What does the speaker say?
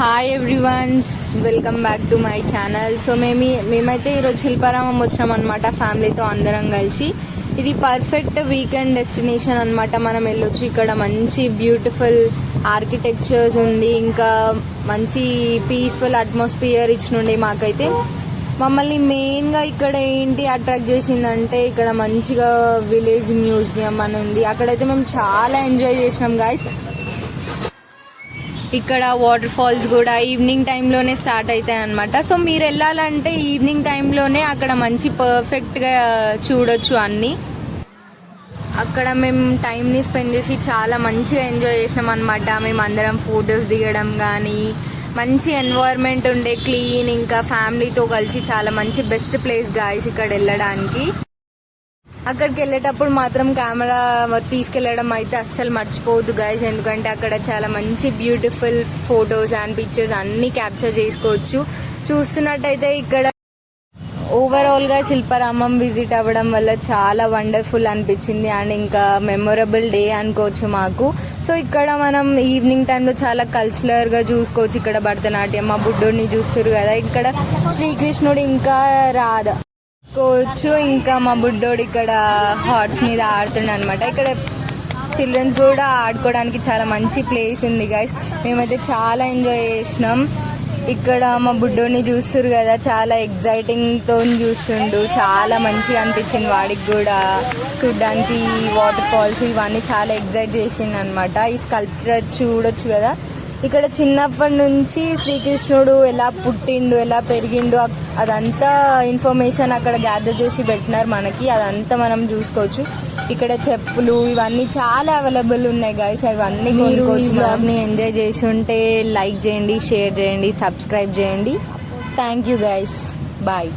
Hi everyone's, welcome back to my channel. So మేమైతే ఈరోజు శిల్పారామం వచ్చినాం అనమాట ఫ్యామిలీతో అందరం కలిసి. ఇది పర్ఫెక్ట్ వీకెండ్ డెస్టినేషన్ అనమాట. మనం వెళ్ళొచ్చు. ఇక్కడ మంచి బ్యూటిఫుల్ ఆర్కిటెక్చర్స్ ఉంది, ఇంకా మంచి పీస్ఫుల్ అట్మాస్ఫియర్ ఇచ్చినుండే మాకైతే. మమ్మల్ని మెయిన్గా ఇక్కడ ఏంటి అట్రాక్ట్ చేసిందంటే, ఇక్కడ మంచిగా విలేజ్ మ్యూజియం అని ఉంది. అక్కడైతే మేము చాలా ఎంజాయ్ చేసినాం గాయస్. ఇక్కడ వాటర్ ఫాల్స్ కూడా ఈవినింగ్ టైంలోనే స్టార్ట్ అవుతాయి అనమాట. సో మీరు వెళ్ళాలంటే ఈవినింగ్ టైంలోనే అక్కడ మంచి పర్ఫెక్ట్గా చూడొచ్చు అన్నీ. అక్కడ మేము టైంని స్పెండ్ చేసి చాలా మంచిగా ఎంజాయ్ చేసినాం అనమాట. మేము అందరం ఫొటోస్ దిగడం కానీ, మంచి ఎన్వైర్న్మెంట్ ఉండే క్లీన్, ఇంకా ఫ్యామిలీతో కలిసి చాలా మంచి బెస్ట్ ప్లేస్ గాయస్ ఇక్కడ వెళ్ళడానికి. అక్కడికి వెళ్ళేటప్పుడు మాత్రం కెమెరా తీసుకెళ్ళడం అయితే అస్సలు మర్చిపోవద్దు గైస్, ఎందుకంటే అక్కడ చాలా మంచి బ్యూటిఫుల్ ఫొటోస్ అండ్ పిక్చర్స్ అన్నీ క్యాప్చర్ చేసుకోవచ్చు. చూస్తున్నట్టయితే ఇక్కడ ఓవరాల్గా శిల్పారామం విజిట్ అవ్వడం వల్ల చాలా వండర్ఫుల్ అనిపించింది అండ్ ఇంకా మెమొరబుల్ డే అనుకోవచ్చు మాకు. సో ఇక్కడ మనం ఈవినింగ్ టైంలో చాలా కల్చరల్గా చూసుకోవచ్చు. ఇక్కడ భరతనాట్యం, మా బుడ్డోడిని చూస్తారు కదా, ఇక్కడ శ్రీకృష్ణుడు ఇంకా రాధ కోవచ్చు, ఇంకా మా బుడ్డోడు ఇక్కడ హార్స్ మీద ఆడుతుండే అనమాట. ఇక్కడ చిల్డ్రన్స్ కూడా ఆడుకోవడానికి చాలా మంచి ప్లేస్ ఉంది గైస్. మేమైతే చాలా ఎంజాయ్ చేసినాం. ఇక్కడ మా బుడ్డోడిని చూస్తున్నారు కదా, చాలా ఎగ్జైటింగ్తో చూస్తుండు. చాలా మంచిగా అనిపించింది వాడికి కూడా చూడ్డానికి. వాటర్ ఫాల్స్ ఇవన్నీ చాలా ఎగ్జైట్ చేసిండు అనమాట. ఈ స్కల్ప్చర్ చూడొచ్చు కదా. ఇక్కడ చిన్నప్పటి నుంచి శ్రీకృష్ణుడు ఎలా పుట్టిండు, ఎలా పెరిగిండు, అదంతా ఇన్ఫర్మేషన్ అక్కడ గ్యాదర్ చేసి పెట్టినారు మనకి. అదంతా మనం చూసుకోవచ్చు. ఇక్కడ చెప్పులు ఇవన్నీ చాలా అవైలబుల్ ఉన్నాయి గైస్. అవన్నీ మీరు ఈ బ్లాగ్ని ఎంజాయ్ చేసి ఉంటే లైక్ చేయండి, షేర్ చేయండి, సబ్స్క్రైబ్ చేయండి. Thank you guys, bye.